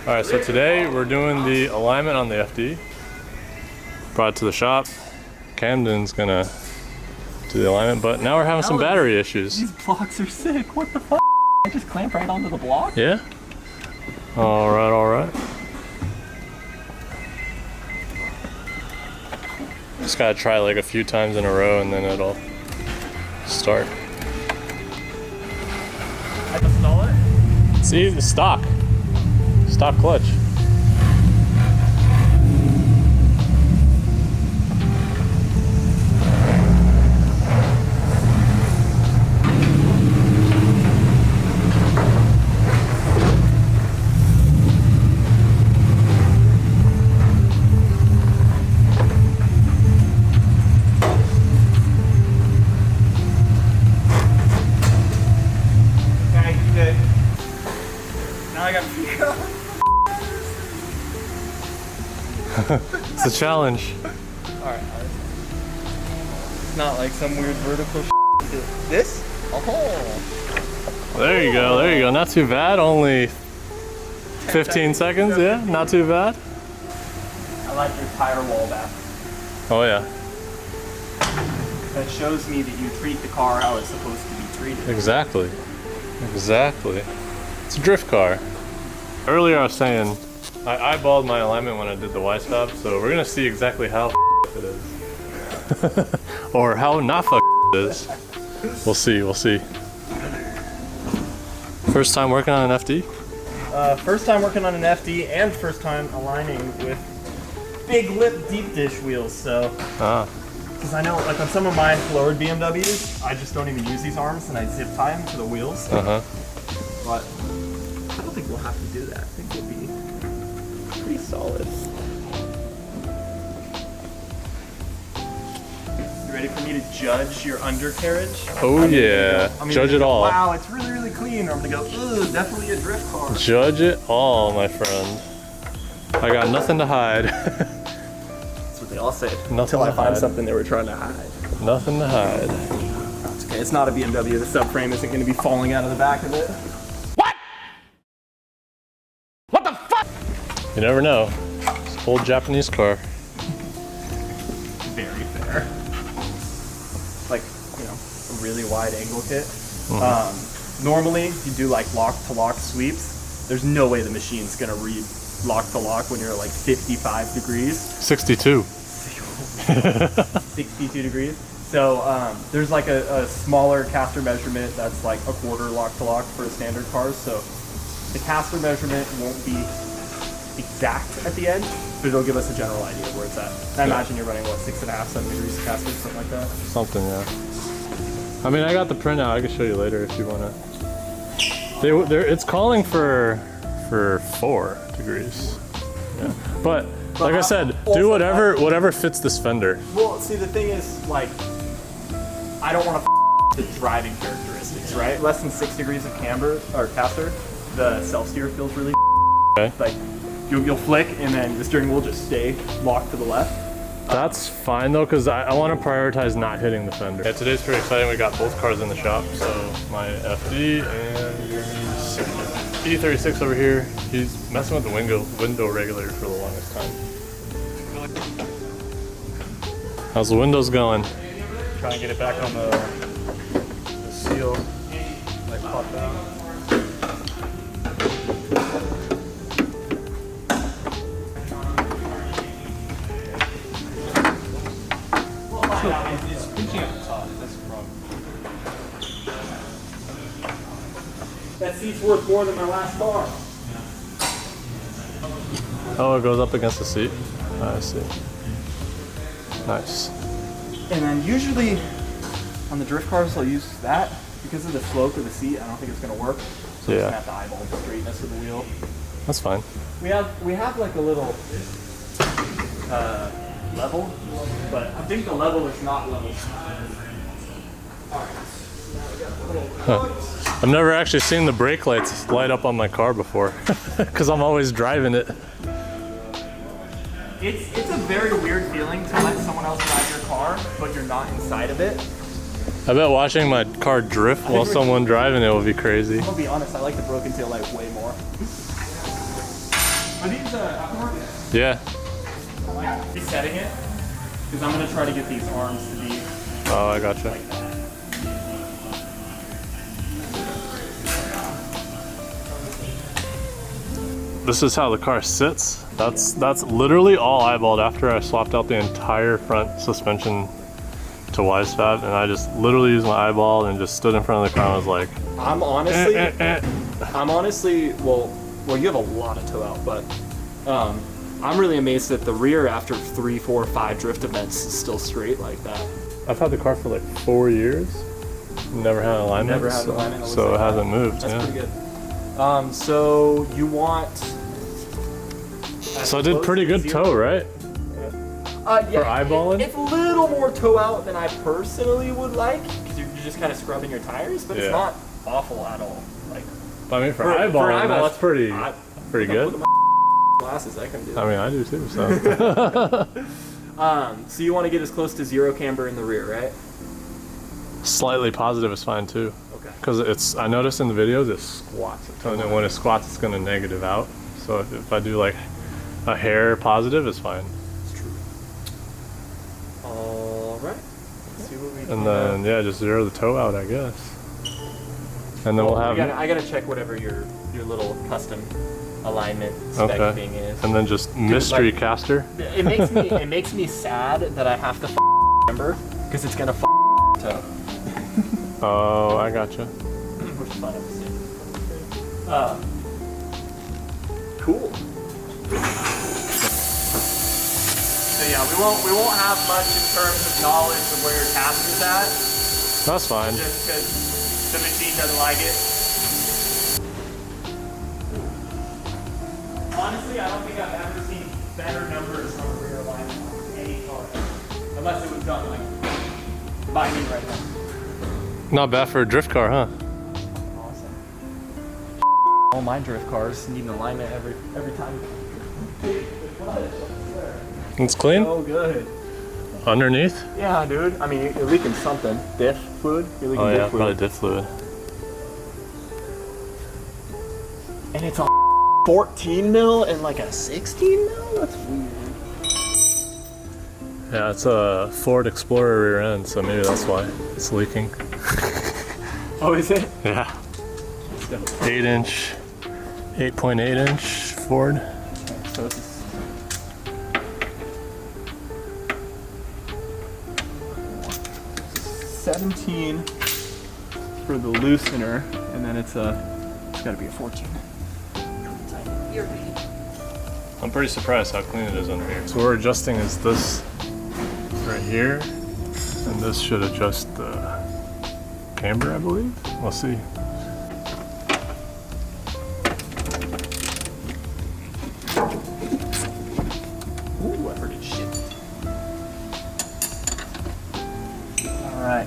All right, so today we're doing the alignment on the FD. Brought it to the shop. Camden's gonna do the alignment, but now we're having some battery issues. These blocks are sick. What the fuck? I just clamp right onto the block? Yeah? All right, all right. Just gotta try like a few times in a row and then it'll start. I install it? See, the stock clutch. It's a challenge. Alright. It's not like some weird vertical This? Oh. There you go. Not too bad. Only 15 seconds. Yeah, not too bad. I like your tire wall back. Oh yeah. That shows me that you treat the car how it's supposed to be treated. Exactly. It's a drift car. Earlier I was saying, I eyeballed my alignment when I did the Y-stop, so we're gonna see exactly how it is. Or how not it is. We'll see. First time working on an FD? First time working on an FD and first time aligning with big lip deep dish wheels, so. Because I know, like on some of my lowered BMWs, I just don't even use these arms and I zip tie them to the wheels. But I don't think we'll have to do that. I think we'll be pretty solid. You ready for me to judge your undercarriage? Oh yeah, judge it all. Wow, it's really, really clean. Or I'm gonna go, ooh, definitely a drift car. Judge it all, my friend. I got nothing to hide. That's what they all say. Until I find something they were trying to hide. Nothing to hide. That's okay, it's not a BMW. The subframe isn't gonna be falling out of the back of it. You never know. It's an old Japanese car. Very fair. Like, you know, a really wide angle kit. Normally, if you do like lock-to-lock sweeps, there's no way the machine's gonna read lock-to-lock when you're at like 55 degrees. 62. 62 degrees. So there's like a smaller caster measurement that's like a quarter lock-to-lock for standard cars. So the caster measurement won't be exact at the end, but it'll give us a general idea of where it's at. I imagine you're running, what, 6.5, 7 degrees caster, something like that? Something, yeah. I mean, I got the printout. I can show you later if you want to. It's calling for 4 degrees. Yeah. But like I said, do whatever fits this fender. Well, see, the thing is, like, I don't want to the driving characteristics, right? Less than 6 degrees of camber or caster, the self-steer feels really okay. Like, you'll flick and then the steering wheel will just stay locked to the left. That's fine though, because I want to prioritize not hitting the fender. Yeah, today's pretty exciting. We got both cars in the shop. So my FD and E36 over here. He's messing with the window regulator for the longest time. How's the windows going? Trying to get it back on the seal, like pop down. It's pinching at the top, that's the problem. That seat's worth more than my last car. Oh, it goes up against the seat. I see. Nice. And then usually on the drift cars, I'll use that because of the slope of the seat. I don't think it's going to work. So yeah. I'm just going to have to eyeball the straightness of the wheel. That's fine. We have like a little level, but I think the level is not level. I've never actually seen the brake lights light up on my car before because I'm always driving it. It's a very weird feeling to let someone else drive your car, but you're not inside of it. I bet watching my car drift while someone driving it will be crazy. I'm gonna be honest, I like the broken tail light way more. Are these aftermarket? Yeah. I like resetting it because I'm gonna try to get these arms to be Oh, I gotcha. like that. This is how the car sits. That's literally all eyeballed after I swapped out the entire front suspension to Wisefab, and I just literally used my eyeball and just stood in front of the car and was like, I'm honestly, well, you have a lot of toe out, but I'm really amazed that the rear after 3, 4, 5 drift events is still straight like that. I've had the car for like 4 years. Never had alignment. Never had alignment. So it hasn't moved. That's yeah. pretty good. So you want? So I did pretty good toe, right? Yeah, for eyeballing? It's a little more toe out than I personally would like, because you're just kind of scrubbing your tires, but Yeah. it's not awful at all. Like, I mean, for eyeballing, that's pretty good. With my glasses, I can do. I mean, I do too. So. So you want to get as close to zero camber in the rear, right? Slightly positive is fine too. Okay. Because I noticed in the videos it squats a ton, and when it squats, it's going to negative out. So if I do like a hair positive, it's fine. It's true. All right. Let's see what we can. And then yeah, just zero the toe out, I guess. And then we'll have. I gotta check whatever your little custom alignment spec thing is. And then just mystery like, caster. It makes me sad that I have to remember because it's gonna toe. Oh, I gotcha. Which is fine, cool. So yeah, we won't have much in terms of knowledge of where your caster's at. That's fine. Just because the machine doesn't like it. Honestly, I don't think I've ever seen better numbers on rear alignment on any car, unless it was done like by me right now. Not bad for a drift car, huh? Awesome. All my drift cars need an alignment every time. It's clean? So good. Underneath? Yeah, dude. I mean, you're leaking something. Diff fluid? You're leaking Oh yeah, diff probably fluid. diff fluid. And it's a 14 mil and like a 16 mil? That's weird. Yeah, it's a Ford Explorer rear end, so maybe that's why it's leaking. Oh, is it? Yeah. 8-inch, 8.8-inch Ford. So it's 17 for the loosener, and then it's gotta be a 14. You're right. I'm pretty surprised how clean it is under here. So what we're adjusting is this right here, and this should adjust the camber, I believe. We'll see. Ooh, I heard it shit. All right.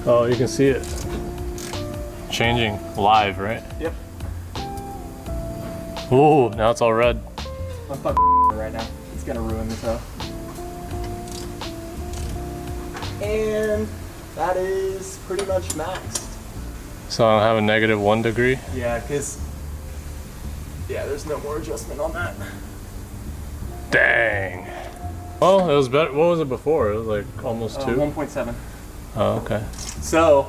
Oh, you can see it changing live, right? Yep. Ooh, now it's all red. I'm fucking right now. It's gonna ruin the toe. And that is pretty much maxed. So I have a -1 degree. Yeah, because there's no more adjustment on that. Dang. Well, it was better. What was it before? It was like almost 2. 1.7. Oh, okay. So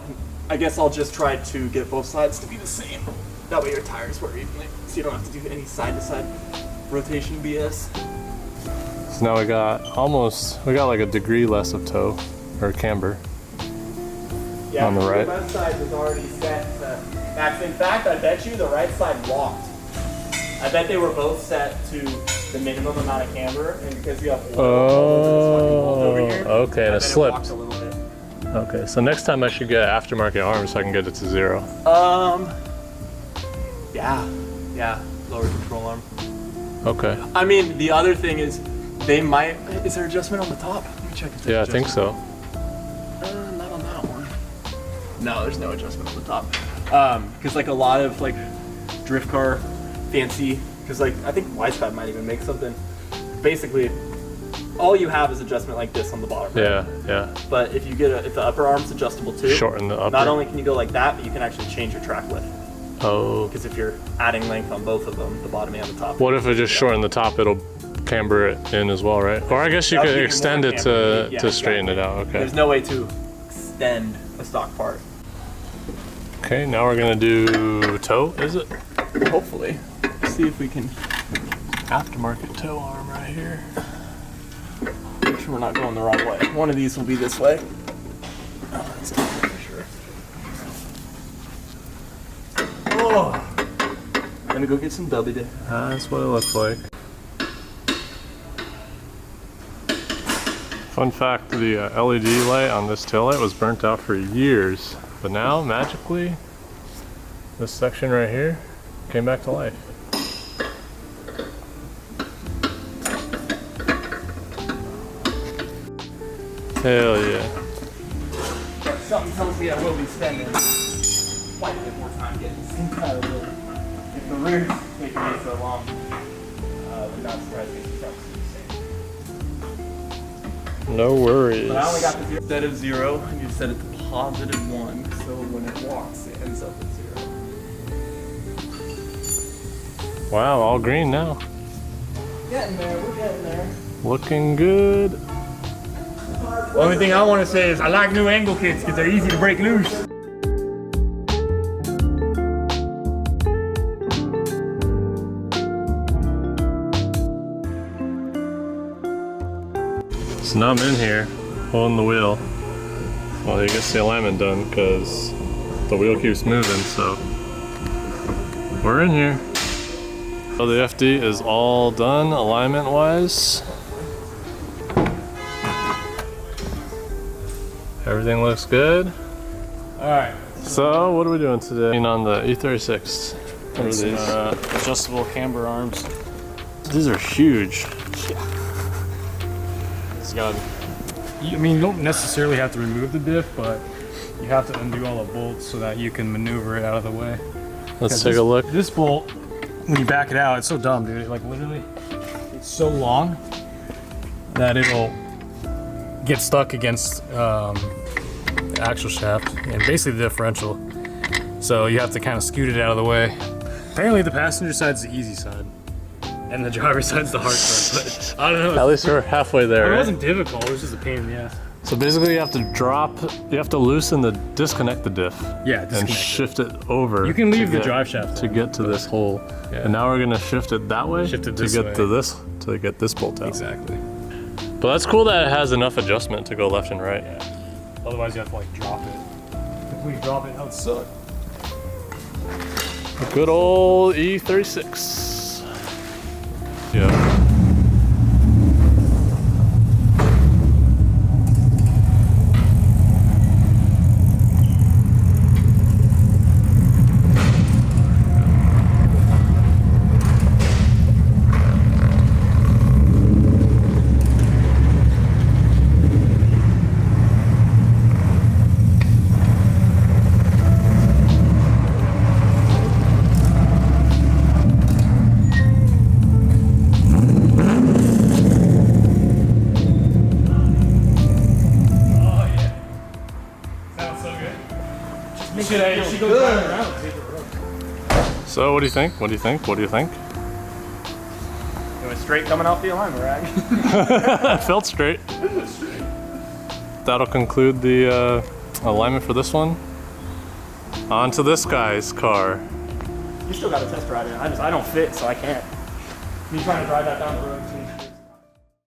I guess I'll just try to get both sides to be the same. That way your tires wear evenly, so you don't have to do any side-to-side rotation BS. So now we got like a degree less of toe or camber. Yeah, on the right. The left side was already set to max. In fact, I bet you the right side walked. I bet they were both set to the minimum amount of camber, and because you have over here, okay, and it slipped. Walked a little bit. Okay, so next time I should get aftermarket arms so I can get it to 0. Yeah, lower control arm. Okay. I mean, the other thing is, they might. Is there adjustment on the top? Let me check. If there's Yeah, I think so. Not on that one. No, there's no adjustment on the top. Because like a lot of like drift car fancy, because like I think Wisefab might even make something. Basically, all you have is adjustment like this on the bottom. Right? Yeah. But if you get if the upper arm's adjustable too, Shorten the upper. not only can you go like that, but you can actually change your track width. Oh. Because if you're adding length on both of them, the bottom and the top. What if I just shorten the top? It'll camber it in as well, right? Or I guess you could extend it to straighten it out. Okay. There's no way to extend a stock part. Okay, now we're gonna do toe, is it? Hopefully. See if we can Aftermarket toe arm right here. make sure we're not going the wrong way. One of these will be this way. Oh, that's for sure. Oh! I'm gonna go get some W. That's what it looks like. Fun fact, the LED light on this taillight was burnt out for years, but now, magically, this section right here came back to life. Hell yeah. Something tells me I will be spending quite a bit more time getting this thing out of the way. If the rear's taking me so long, then not surprising if the front's the same. No worries. But I only got the 0. Instead of 0, you set it to +1, so when it walks, it ends up at 0. Wow, all green now. Getting there, we're getting there. Looking good. The only thing I want to say is I like new angle kits because they're easy to break loose. So now I'm in here, holding the wheel. Well, he gets the alignment done because the wheel keeps moving, so we're in here. So the FD is all done alignment-wise. Everything looks good. Alright. So what are we doing today? On the E36. What are Some, these? adjustable camber arms. These are huge. It's got. I mean, you don't necessarily have to remove the diff, but you have to undo all the bolts so that you can maneuver it out of the way. Let's take a look. This bolt, when you back it out, it's so dumb, dude. Like literally, it's so long that it'll get stuck against the axle shaft and basically the differential. So you have to kind of scoot it out of the way. Apparently the passenger side's the easy side and the driver's side's the hard side, but I don't know. At least we're halfway there, It right? wasn't difficult, it was just a pain in the ass. So basically you have to loosen disconnect the diff. Yeah, And disconnect it. shift it over. You can leave to the drive shaft to get to this hole. Yeah. And now we're gonna shift it that way Shift it to this get way. to get this bolt out. Exactly. But that's cool that it has enough adjustment to go left and right. Yeah. Otherwise you have to like drop it. If we drop it, that would suck. Good old E36. Yeah. She goes right around. So what do you think? What do you think? What do you think? It was straight coming off the alignment rack. It felt straight. That'll conclude the alignment for this one. On to this guy's car. You still got to test ride it. I don't fit, so I can't. Me trying to drive that down the road too.